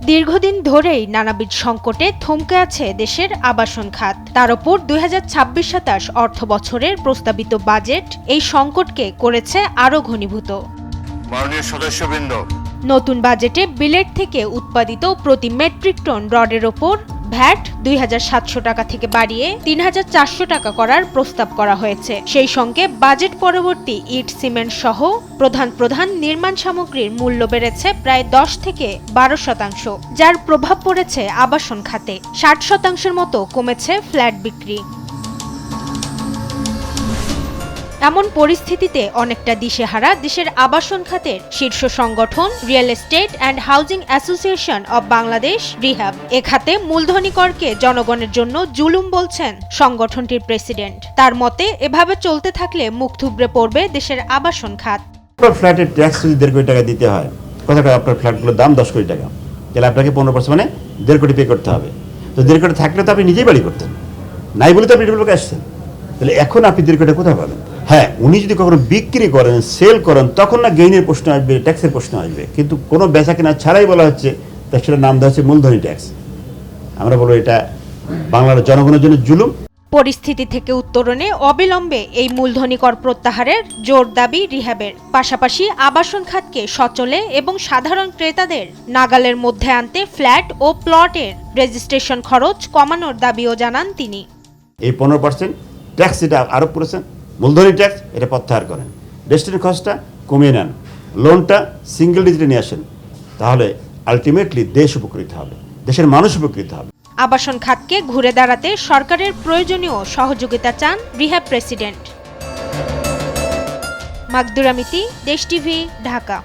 দীর্ঘদিন ধরেই নানাবিধ সংকটে থমকে আছে দেশের আবাসন খাত। তার উপর ২০২৬-২৭ অর্থ বছরের প্রস্তাবিত বাজেট এই সংকটকে করেছে আরও ঘনীভূত। মাননীয় সদস্যবৃন্দ, নতুন বাজেটে বিলেট থেকে উৎপাদিত প্রতি মেট্রিক টন রডের ওপর ভ্যাট ২৭০০ টাকা থেকে বাড়িয়ে ৩৪০০ টাকা করার প্রস্তাব করা হয়েছে। সেই সঙ্গে বাজেট পরবর্তী ইট, সিমেন্ট সহ প্রধান নির্মাণ সামগ্রীর মূল্য বেড়েছে প্রায় ১০ থেকে ১২%, যার প্রভাব পড়েছে আবাসন খাতে। ৬০% মতো কমেছে ফ্ল্যাট বিক্রি। এমন পরিস্থিতিতে অনেকটা দিশেহারা দেশের আবাসন খাতের শীর্ষ সংগঠন real estate and housing association of Bangladesh REHAB. এ খাতে মূলধনী করকে জনগণের জন্য জুলুম বলছেন সংগঠনটির প্রেসিডেন্ট। তার মতে, এভাবে চলতে থাকলে মুখ থুবড়ে পড়বে দেশের আবাসন খাত। ফ্ল্যাটের ট্যাক্স যদি ১.৫ কোটি টাকা দিতে হয়, কত টাকা আপনার ফ্ল্যাটগুলোর দাম? 10 কোটি টাকা। তাহলে আপনাকে 15% মানে ১.৫ কোটি পে করতে হবে। তো ১.৫ কোটি থাকলে তো আপনি নিজেই বাড়ি করতেন, নাই বলে তো আপনি ডেভেলপে আসছেন। তাহলে এখন আপনি ১.৫ কোটি কোথায় পাবেন? হ্যাঁ, উনি যদি কখনো বিক্রি করেন, সেল করেন, তখন না গেইনের প্রশ্ন আসবে, ট্যাক্সের প্রশ্ন আসবে। কিন্তু কোনো বেচা কেনা ছাড়াই বলা হচ্ছে, তার সেটার নাম দেওয়া হচ্ছে মূলধনী ট্যাক্স। আমরা বলবো এটা বাংলার জনগণের জন্য জুলুম। পরিস্থিতি থেকে উত্তরণে অবিলম্বে এই মূলধনী কর প্রত্যাহারের জোর দাবি রিহ্যাবের। পাশাপাশি আবাসন খাতকে সচলে এবং সাধারণ ক্রেতাদের নাগালের মধ্যে আনতে ফ্ল্যাট ও প্লটের রেজিস্ট্রেশন খরচ কমানোর দাবিও জানান তিনি। এই 15% ট্যাক্স যেটা আরোপ করেছেন, মূলধনী ট্যাক্স, এটা প্রত্যাহার করেন। রেজিস্ট্রেশন খরচটা কমিয়ে নেন, লোনটা সিঙ্গেল ডিজিটে নিয়ে আসেন। তাহলে আলটিমেটলি দেশ উপকৃত হবে, দেশের মানুষ উপকৃত হবে। আবাসন খাতকে ঘুরে দাঁড়াতে সরকারের প্রয়োজনীয় সহযোগিতা চান রিহ্যাব প্রেসিডেন্ট। মাকদুরা মিতি, দেশ টিভি, ঢাকা।